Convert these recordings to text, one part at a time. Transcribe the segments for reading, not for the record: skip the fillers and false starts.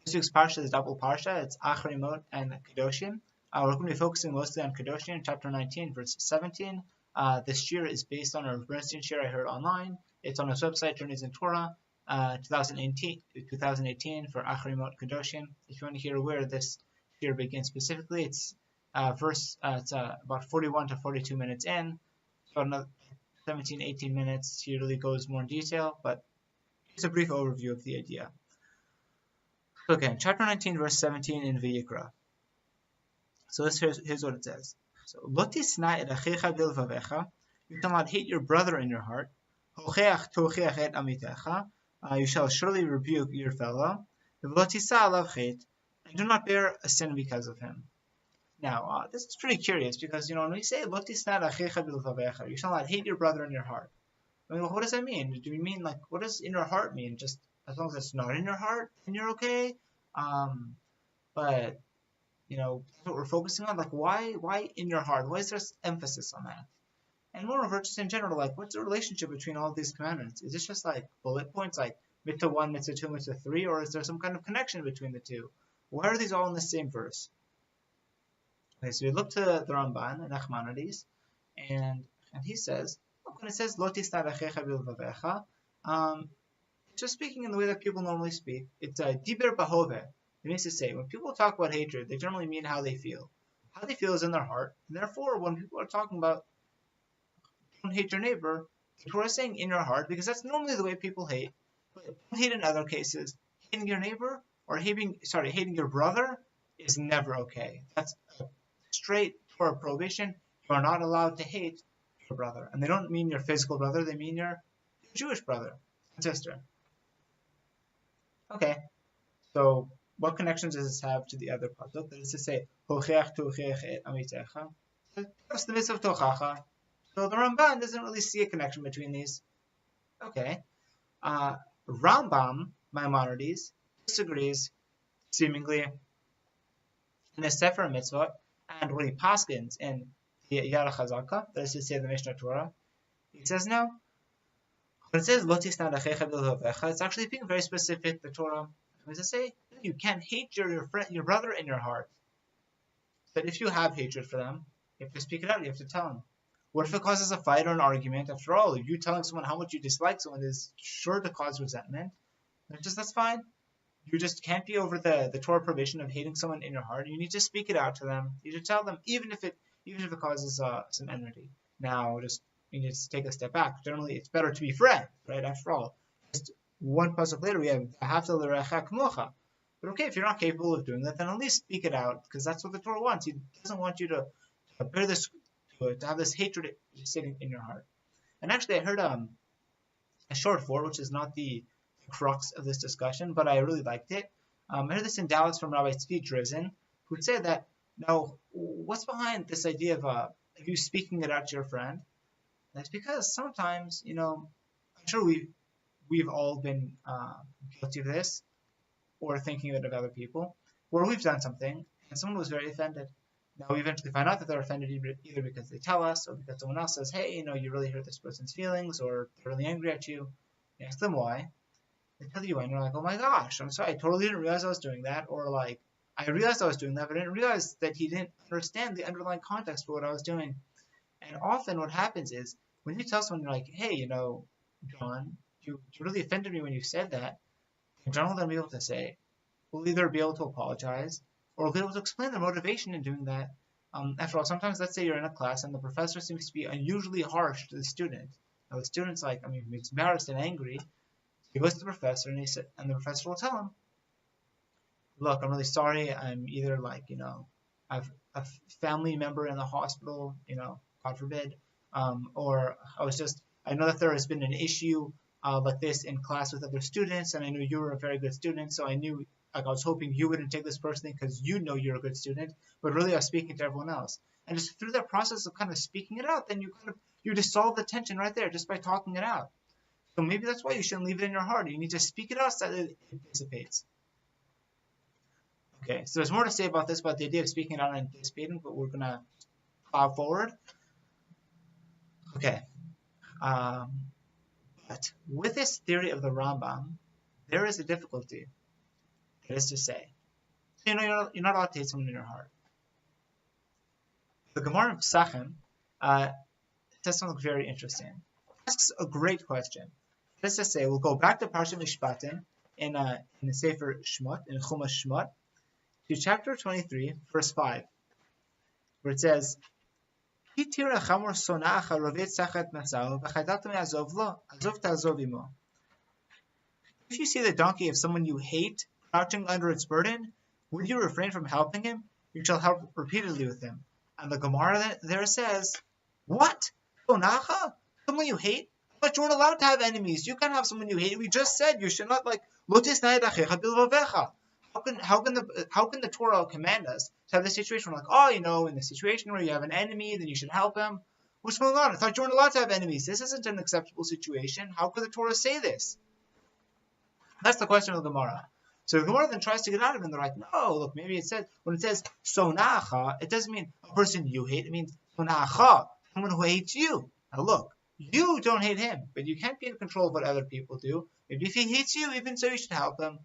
This week's parsha is double parsha. It's Acharei Mot and Kedoshim. We're going to be focusing mostly on Kedoshim, chapter 19, verse 17. This shiur is based on a Rav Bernstein shiur I heard online. It's on his website, Journeys in Torah, 2018 for Acharei Mot Kedoshim. If you want to hear where this shiur begins specifically, it's about 41 to 42 minutes in. So another 17, 18 minutes. He really goes more in detail, but it's a brief overview of the idea. So again, chapter 19, verse 17 in Vayikra. So here's what it says. So, Lo tisna et achecha bilvavecha. You shall not hate your brother in your heart. Hocheach tocheach et amitecha. You shall surely rebuke your fellow. V'lo tisa alav chet. And do not bear a sin because of him. Now, this is pretty curious because, when we say Lo tisna et achecha bilvavecha, you shall not hate your brother in your heart. I mean, what does that mean? Do we mean, what does in your heart mean? Just as long as it's not in your heart, then you're okay? But, that's what we're focusing on. Why in your heart? Why is there emphasis on that? And moreover, just in general, what's the relationship between all these commandments? Is this just bullet points, mitzvah 1, mitzvah 2, mitzvah 3, or is there some kind of connection between the two? Why are these all in the same verse? Okay, so we look to the Ramban and Nachmanides, and he says, when it says Lo tisna achecha bilvavecha, just speaking in the way that people normally speak, it's diber bahove. It means to say, when people talk about hatred, they generally mean how they feel. How they feel is in their heart, and therefore, when people are talking about don't hate your neighbor, the Torah is saying in your heart, because that's normally the way people hate. But don't hate in other cases. Hating your neighbor or hating your brother is never okay. That's a straight Torah prohibition. You are not allowed to hate your brother, and they don't mean your physical brother; they mean your Jewish brother and sister. Okay, so what connections does this have to the other pasuk? That is to say, Hocheach tocheach et amitecha. That's the mitzvah of tochacha. So the Ramban doesn't really see a connection between these. Okay, Rambam Maimonides disagrees seemingly in the Sefer Mitzvot and what he paskins in the Yad HaChazaka, that is to say the Mishnah Torah. He says no. When it says Lo tisna achecha bilvavecha, it's actually being very specific. The Torah is to say you can't hate your brother in your heart. But if you have hatred for them, you have to speak it out. You have to tell them. What if it causes a fight or an argument? After all, you telling someone how much you dislike someone is sure to cause resentment. That's fine. You just can't be over the Torah prohibition of hating someone in your heart. You need to speak it out to them. You should tell them, even if it causes some enmity. Now, you need to take a step back. Generally, it's better to be friends, right? After all, just one pasuk later, we have Ahavta l'reacha k'mocha. But okay, if you're not capable of doing that, then at least speak it out, because that's what the Torah wants. He doesn't want you to bear this, to have this hatred sitting in your heart. And actually, I heard a short for, which is not the crux of this discussion, but I really liked it. I heard this in Dallas from Rabbi Tzvi Drizin, who said that, now, what's behind this idea of you speaking it out to your friend? That's because sometimes, I'm sure we've all been guilty of this, or thinking it of other people, where we've done something and someone was very offended. Now we eventually find out that they're offended either because they tell us or because someone else says, hey, you really hurt this person's feelings, or they're really angry at you. You ask them why. They tell you why, and you're like, oh my gosh, I'm sorry, I totally didn't realize I was doing that, or I realized I was doing that, but I didn't realize that he didn't understand the underlying context for what I was doing. And often what happens is, when you tell someone, you're like, hey, John, you really offended me when you said that, John will then be able to say, will either be able to apologize, or will be able to explain their motivation in doing that. After all, sometimes let's say you're in a class and the professor seems to be unusually harsh to the student. Now the student's he's embarrassed and angry. He goes to the professor and the professor will tell him, look, I'm really sorry. I'm either I have a family member in the hospital, God forbid, or I know that there has been an issue like this in class with other students, and I knew you were a very good student, so I knew, I was hoping you wouldn't take this personally because you know you're a good student, but really I was speaking to everyone else. And just through that process of kind of speaking it out, then you dissolve the tension right there just by talking it out. So maybe that's why you shouldn't leave it in your heart. You need to speak it out so that it dissipates. Okay, so there's more to say about this, about the idea of speaking it out and dissipating, but we're going to plow forward. Okay. But with this theory of the Rambam, there is a difficulty. That is to say, you're not allowed to hate someone in your heart. The Gemara in Pesachim says something very interesting. It asks a great question. That is to say, we'll go back to Parshat Mishpatim in the Sefer Shmot, in Chumash Shmot, to chapter 23, verse 5, where it says, if you see the donkey of someone you hate crouching under its burden, would you refrain from helping him? You shall help repeatedly with him. And the Gemara there says, what? Sonacha? Someone you hate? But you're not allowed to have enemies. You can't have someone you hate. We just said you should not How can the Torah command us to have this situation where in the situation where you have an enemy, then you should help him? What's going on? I thought you weren't allowed to have enemies. This isn't an acceptable situation. How could the Torah say this? That's the question of the Gemara. So the Gemara then tries to get out of it, and they're like, no, look, maybe when it says sonacha, it doesn't mean a person you hate. It means sonacha, someone who hates you. Now look, you don't hate him, but you can't be in control of what other people do. Maybe if he hates you, even so you should help him.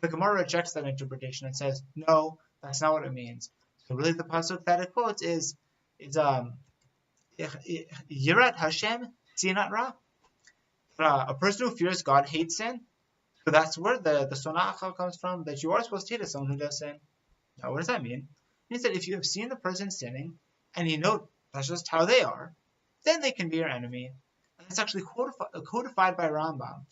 The Gemara rejects that interpretation and says, no, that's not what it means. So really the pasuk that it quotes is Yirat Hashem Tzinat Ra. A person who fears God hates sin. So that's where the sonacha comes from, that you are supposed to hate someone who does sin. Now what does that mean? It means that if you have seen the person sinning, and you know that's just how they are, then they can be your enemy. And it's actually codified by Rambam.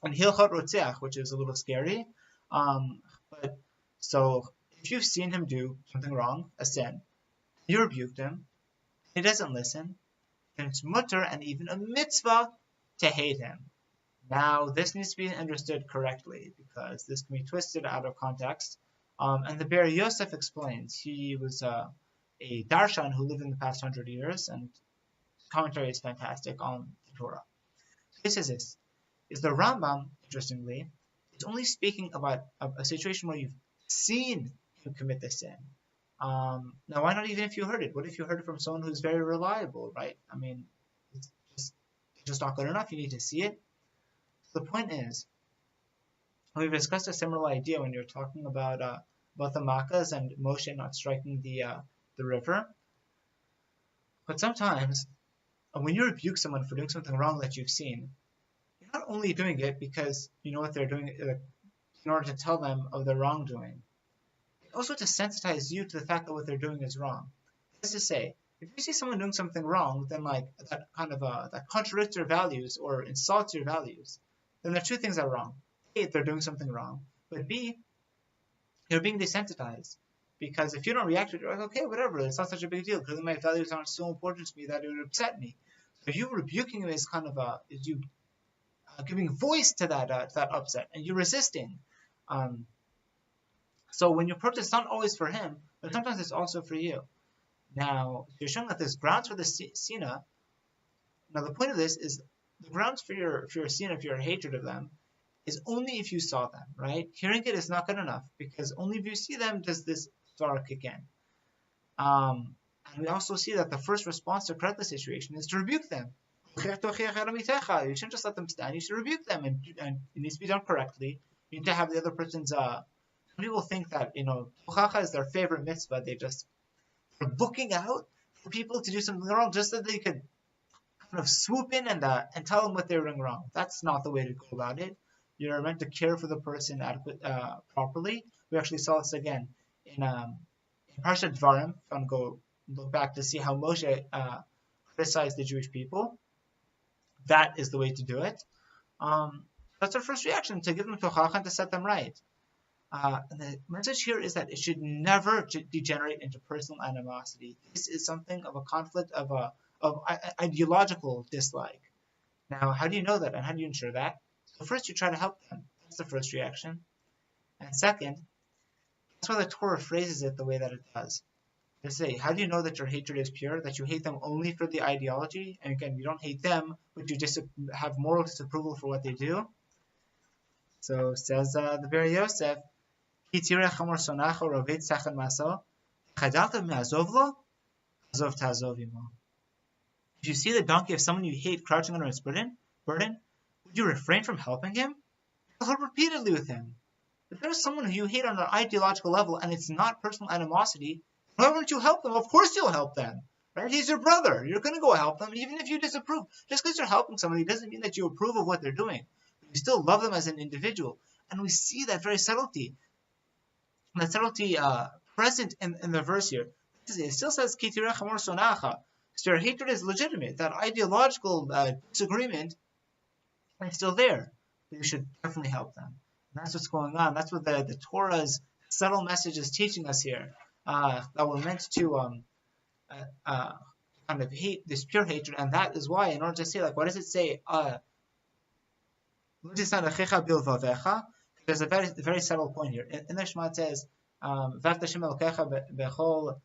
And Hilchot Rotzeach, which is a little scary. But so if you've seen him do something wrong, a sin, you rebuked him, he doesn't listen, then it's mutter and even a mitzvah to hate him. Now this needs to be understood correctly because this can be twisted out of context. And the Ber Yosef explains. He was a darshan who lived in the past 100 years, and his commentary is fantastic on the Torah. So he says this. Is the Rambam, interestingly, is only speaking about a situation where you've seen him commit the sin. Now, why not even if you heard it? What if you heard it from someone who's very reliable, right? I mean, it's just not good enough. You need to see it. So the point is, we've discussed a similar idea when you're talking about the Makkahs and Moshe not striking the river. But sometimes, when you rebuke someone for doing something wrong that you've seen, you're not only doing it because you know what they're doing in order to tell them of their wrongdoing, but also to sensitize you to the fact that what they're doing is wrong. That is to say, if you see someone doing something wrong, then that contradicts your values or insults your values, then there are two things that are wrong. A, they're doing something wrong, but B, you're being desensitized. Because if you don't react to it, you're like, okay, whatever, it's not such a big deal. Clearly my values aren't so important to me that it would upset me. So you rebuking him is is you giving voice to that upset, and you're resisting. So when you protest, it's not always for him, but sometimes it's also for you. Now, you're showing that there's grounds for the sina. Now, the point of this is the grounds for your sina, for your hatred of them, is only if you saw them, right? Hearing it is not good enough, because only if you see them does this Torah kick in. And we also see that the first response to correct the situation is to rebuke them. You shouldn't just let them stand, you should rebuke them, and it needs to be done correctly. You need to have the other person's, some people think that, Tochacha is their favorite mitzvah. They're looking out for people to do something wrong just so that they could kind of swoop in and tell them what they're doing wrong. That's not the way to go about it. You're meant to care for the person properly. We actually saw this again in Parshat Dvarim. If you want to go look back to see how Moshe criticized the Jewish people, that is the way to do it. That's our first reaction, to give them tochacha and to set them right. And the message here is that it should never degenerate into personal animosity. This is something of a conflict of ideological dislike. Now, how do you know that, and how do you ensure that? So first, you try to help them. That's the first reaction. And second, that's why the Torah phrases it the way that it does. They say, how do you know that your hatred is pure? That you hate them only for the ideology? And again, you don't hate them, but you just have moral disapproval for what they do. So says the Ber Yosef, if you see the donkey of someone you hate crouching under its burden, would you refrain from helping him? Help repeatedly with him. If there's someone who you hate on an ideological level and it's not personal animosity, why wouldn't you help them? Of course you'll help them. Right? He's your brother. You're going to go help them, even if you disapprove. Just because you're helping somebody doesn't mean that you approve of what they're doing. You still love them as an individual. And we see that very subtlety. That subtlety present in the verse here. It still says, Ki tirecha mor sonacha. So your hatred is legitimate. That ideological disagreement is still there. But you should definitely help them. And that's what's going on. That's what the Torah's subtle message is teaching us here. That we're meant to kind of hate this pure hatred, and that is why, in order to say, like, what does it say? There's a very subtle point here. In the Shema it says, "V'ahavta Hashem Elokecha bechol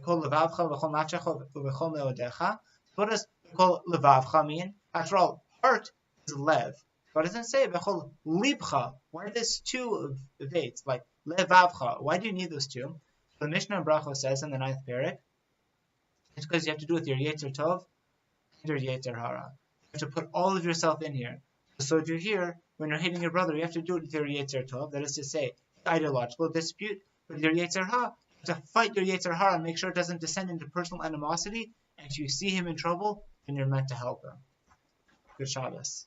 levavcha v'chol nafshecha v'chol meodecha." What does bechol levavcha mean? After all, heart is lev. What does it say? Bechol libcha. Why are there's two vates? Like levavcha. Why do you need those two? The Mishnah in Brachos says in the 9th parak, it's because you have to do with your Yetzer Tov and your Yetzer Hara. You have to put all of yourself in here. So if you're here, when you're hating your brother, you have to do it with your Yetzer Tov. That is to say, ideological dispute with your Yetzer Hara. You have to fight your Yetzer Hara and make sure it doesn't descend into personal animosity. And if you see him in trouble, then you're meant to help him. Good Shabbos.